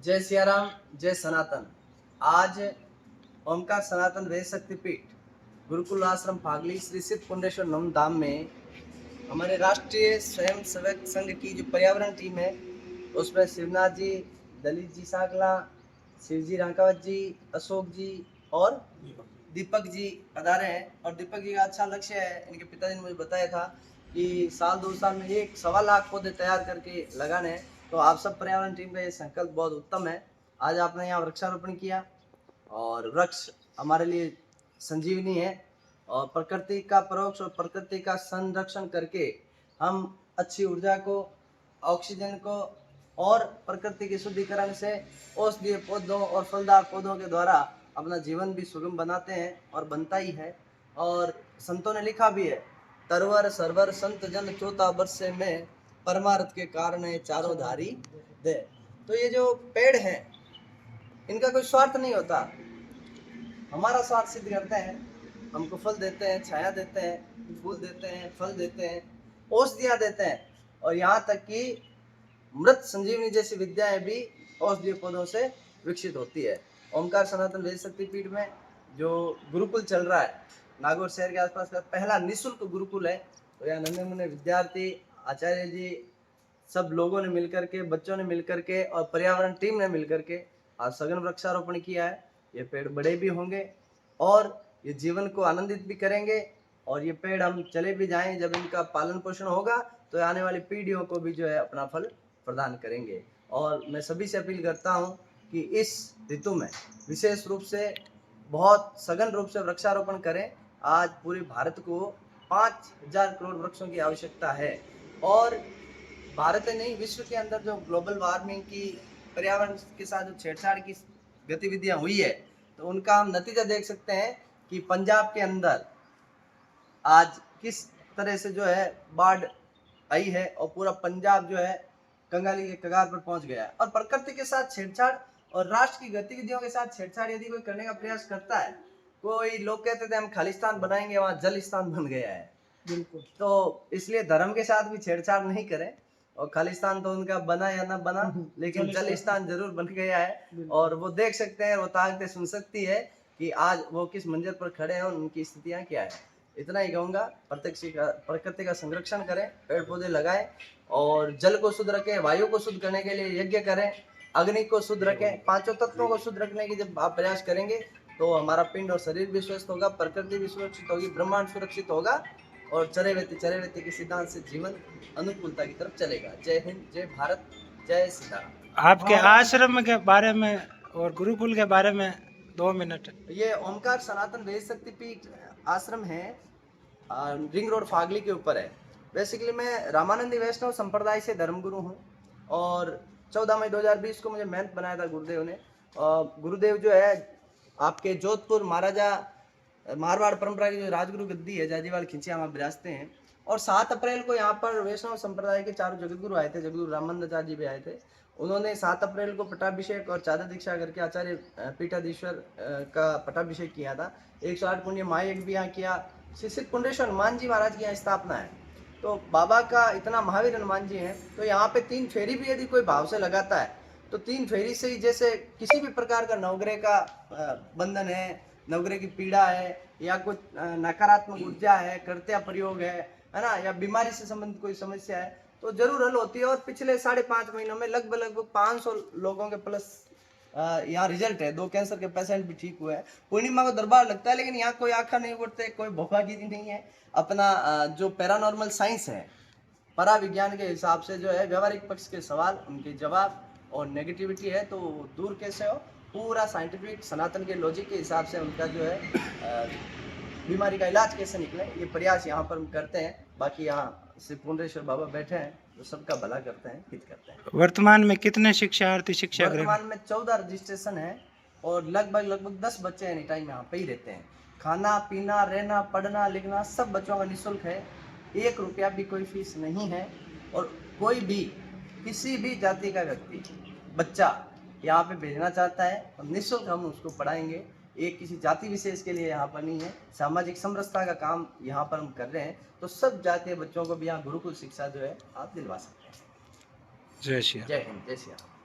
जय सियाराम, जय सनातन। आज ओमकार सनातन वेद शक्तिपीठ गुरुकुल आश्रम फागली श्री सिद्ध कुंडेश्वर नम धाम में हमारे राष्ट्रीय स्वयं सेवक संघ की जो पर्यावरण टीम है उसमें शिवनाथ जी, दलित जी साकला, शिवजी रांकावत जी, अशोक जी और दीपक जी पधारे हैं। और दीपक जी का अच्छा लक्ष्य है, इनके पिताजी ने मुझे बताया था कि साल 2 साल में 1.25 लाख पौधे तैयार करके लगाने हैं। तो आप सब पर्यावरण टीम का ये संकल्प बहुत उत्तम है। आज आपने यहाँ वृक्षारोपण किया और वृक्ष हमारे लिए संजीवनी है और प्रकृति का परोक्ष और प्रकृति का संरक्षण करके हम अच्छी ऊर्जा को, ऑक्सीजन को और प्रकृति के शुद्धिकरण से औषधीय पौधों और फलदार पौधों के द्वारा अपना जीवन भी सुगम बनाते हैं और बनता ही है। और संतों ने लिखा भी है, तरवर सरवर संत जन चौथा वर्ष में परमार्थ के कारण चारों धारी दे। तो ये जो पेड़ हैं इनका कोई स्वार्थ नहीं होता, हमारा स्वार्थ सिद्ध करते हैं। हमको फल देते हैं, छाया देते हैं, फूल देते हैं, फल देते हैं, औषधियाँ देते हैं और यहाँ तक कि मृत संजीवनी जैसी विद्याएं भी औषधीय पौधों से विकसित होती है। ओमकार सनातन वेद शक्तिपीठ में जो गुरुकुल चल रहा है, नागौर शहर के आसपास का पहला निःशुल्क गुरुकुल है। तो यहाँ नन्हे मुन्ने विद्यार्थी, आचार्य जी, सब लोगों ने मिलकर के, बच्चों ने मिलकर के और पर्यावरण टीम ने मिलकर के आज सघन वृक्षारोपण किया है। ये पेड़ बड़े भी होंगे और ये जीवन को आनंदित भी करेंगे और ये पेड़ हम चले भी जाएं, जब इनका पालन पोषण होगा तो आने वाली पीढ़ियों को भी जो है अपना फल प्रदान करेंगे। और मैं सभी से अपील करता हूं कि इस ऋतु में विशेष रूप से बहुत सघन रूप से वृक्षारोपण करें। आज पूरे भारत को 5,000 करोड़ वृक्षों की आवश्यकता है और भारत नहीं, विश्व के अंदर जो ग्लोबल वार्मिंग की, पर्यावरण के साथ जो छेड़छाड़ की गतिविधियां हुई है तो उनका हम नतीजा देख सकते हैं कि पंजाब के अंदर आज किस तरह से जो है बाढ़ आई है और पूरा पंजाब जो है कंगाली के कगार पर पहुंच गया है। और प्रकृति के साथ छेड़छाड़ और राष्ट्र की गतिविधियों के साथ छेड़छाड़ यदि कोई करने का प्रयास करता है, कोई लोग कहते थे हम खालिस्तान बनाएंगे, वहां जलिस्तान बन गया है। बिल्कुल, तो इसलिए धर्म के साथ भी छेड़छाड़ नहीं करें। और खालिस्तान तो उनका बना या ना बना, लेकिन जलिस्तान जरूर बन गया है और वो देख सकते हैं, वो ताकतें सुन सकती है कि आज वो किस मंजिल पर खड़े हैं और उनकी स्थितियां क्या है। इतना ही कहूँगा, प्रकृति का संरक्षण करें, पेड़ पौधे लगाएं और जल को शुद्ध रखें, वायु को शुद्ध करने के लिए यज्ञ करें, अग्नि को शुद्ध रखें। पांचों तत्वों को शुद्ध रखने की जब आप प्रयास करेंगे तो हमारा पिंड और शरीर भी स्वस्थ होगा, प्रकृति भी सुरक्षित होगी, ब्रह्मांड सुरक्षित होगा और चरे व्यक्ति के सिद्धांत से जीवन अनुकूलता की तरफ चलेगा। जय हिंद, जय भारत, जय सीताराम। आपके आश्रम के बारे में और गुरुकुल के बारे में 2 मिनट। ये ओमकार सनातन वेद शक्तिपीठ आश्रम है, रिंग रोड फागली के ऊपर है। बेसिकली मैं रामानंदी वैष्णव संप्रदाय से धर्मगुरु हूँ और 14 मई 2020 को मुझे महंत बनाया था गुरुदेव ने। गुरुदेव जो है आपके जोधपुर महाराजा मारवाड़ परंपरा की जो राजगुरु गद्दी है जाजीवाल खिंचिया वहाँ विराजते हैं। और 7 अप्रैल को यहाँ पर वैष्णव संप्रदाय के चारों जगतगुरु आए थे, जगतगुरु रामानंदाचार्य जी भी आए थे। उन्होंने 7 अप्रैल को पटाभिषेक और चादर दीक्षा करके आचार्य पीठाधीश्वर का पटाभिषेक किया था। 108 पुण्य महायज्ञ भी यहाँ किया। श्री सिद्ध कुंडेश्वर हनुमान जी महाराज की यहाँ स्थापना है। तो बाबा का इतना महावीर हनुमान जी हैं, तो यहाँ पे 3 फेरी भी यदि कोई भाव से लगाता है तो 3 फेरी से ही, जैसे किसी भी प्रकार का नवग्रह का बंधन है, नवग्रह की पीड़ा है या कुछ नकारात्मक ऊर्जा है, कर्त्या प्रयोग है ना, या बीमारी से संबंधित कोई समस्या है तो जरूर हल होती है। और पिछले 5.5 महीनों में लगभग 500 लोगों के प्लस यहाँ रिजल्ट है। 2 कैंसर के पेशेंट भी ठीक हुए हैं। पूर्णिमा को दरबार लगता है, लेकिन यहाँ कोई आंखा नहीं उठते, कोई भोखागिरी नहीं है। अपना जो पैरानॉर्मल साइंस है, पराविज्ञान के हिसाब से जो है व्यवहारिक पक्ष के सवाल, उनके जवाब और नेगेटिविटी है तो दूर कैसे हो, पूरा साइंटिफिक सनातन के लॉजिक के हिसाब से उनका जो है बीमारी का इलाज कैसे निकले, ये प्रयास यहाँ पर हम करते हैं। बाकी यहाँ श्री पुंडरेश्वर बाबा बैठे हैं तो सबका भला करते हैं, हित करते हैं। वर्तमान में कितने शिक्षार्थी शिक्षा ग्रहण? वर्तमान में 14 रजिस्ट्रेशन है और लगभग 10 बच्चे एनी टाइम यहाँ पे ही रहते हैं। खाना पीना, रहना, पढ़ना, लिखना सब बच्चों का निःशुल्क है। 1 रुपया भी कोई फीस नहीं है और कोई भी किसी भी जाति का व्यक्ति बच्चा यहाँ पे भेजना चाहता है और निःशुल्क हम उसको पढ़ाएंगे। एक किसी जाति विशेष के लिए यहाँ पर नहीं है, सामाजिक समरसता का काम यहाँ पर हम कर रहे हैं। तो सब जातीय बच्चों को भी यहाँ गुरुकुल शिक्षा जो है आप दिलवा सकते हैं। जय श्री राम। जय हिंद, जय श्री राम।